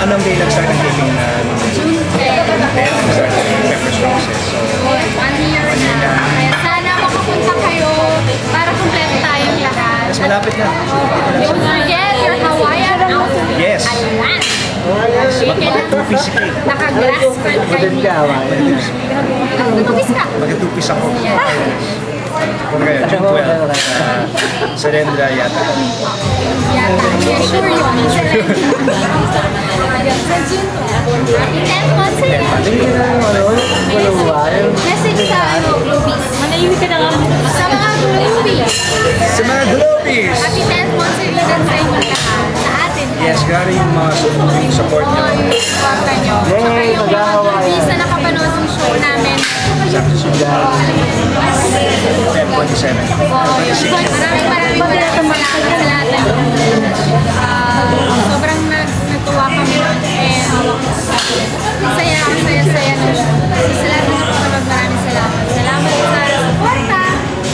Anong day nag-start ang taping na? June 10. Nag-start ang Pepper's Roses. So, 1 year na. Kaya sana makapunta kayo para kumpleto tayong lahat. mas malapit na. Don't forget your Hawaiian outfit. Yes. Ayan. Mag-two-piece ka. Naka-grass skirt kayo. Nagtutupis ka. Mag-two-piece ako. Yes. Kung kayo, June 12. Sa Rendra yata. Yata. Yeah, sure yun. Sa June 12. Happy 10th month sa'yo. Message sa Globies. Manahimik ka na nga. Sa mga Globies. Sa mga Globies! Happy 10th month sa'yo din sa inyo lahat. Sa atin. Yes, grabe yung mga support nyo. Yung supportan nyo. Tsaka yung mga Globies na nakapanood ng show namin. F27. Maraming salamat sa lahat ng sobrang nagtuwa kami nun and saya ng show. Sa lahat ng napapanood, maraming salamat. Salamat sa suporta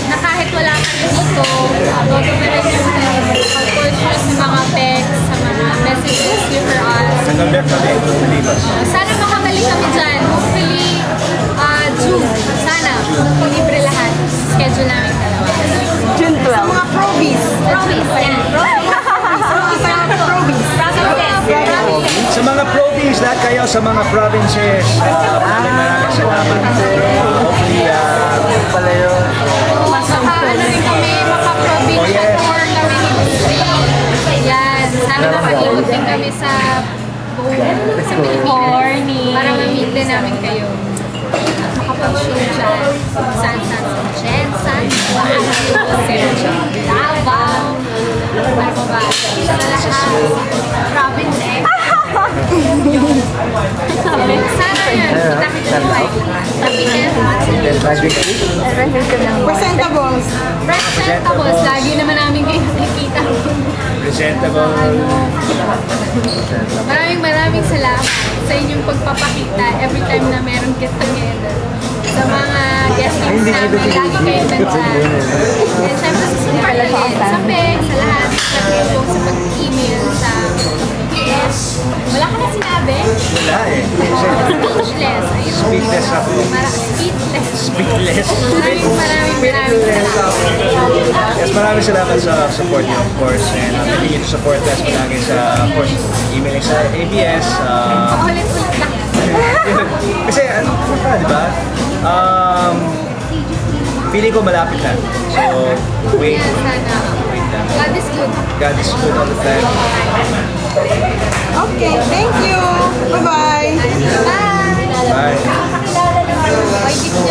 na kahit wala kami dito, boto na rin yung pag-purchase sa mga bags, sa mga messages you for us. Nag-alert kami, nalibas. Sana makabalik kami dyan. Hopefully, June. Sana. Libre lahat. Schedule namin dalawa. June 12. Sa mga probies. Probies. Yan. Probies. Sa mga province, lahat kayo sa mga provinces, maraming salamat. Hopefully, Pala yun. Maka-ano rin kami, maka-provincial tour kami ni Gucci. Yan. Sana makakikot din kami sa buong sa Pilipinas. Para ma-meet din namin kayo. Makapag-show dyan. Saan-saan sa Jensen, Davao, ano ba? Sa lahat. Province eh. Sana yan. Kita kita tayo. Presentables. Presentables. Lagi naman namin kayo nakikita. presentable. Maraming salamat sa inyong pagpapakita every time na meron get together. Sa mga guestings namin, lagi kayo nandyan. And syempre sa Superlalit, sa PEG, sa lahat, sa Facebook, sa pag-email, sa PS. Wala ka na sinabi? Wala eh. Speechless. Ayun. Speechless ako. Speechless. Speechless. Maraming salamat. Yes, maraming salamat sa support niyo, of course. And continue to support us palagi sa, of course, emailing sa ABS. Ulit-ulit lang. Kasi, ano pa, di ba? Feeling ko malapit na. So, wait. Yes, sana. Wait lang. God is good. God is good all the time. Okay, thank you. Bye-bye. Bye! Bye. Bye!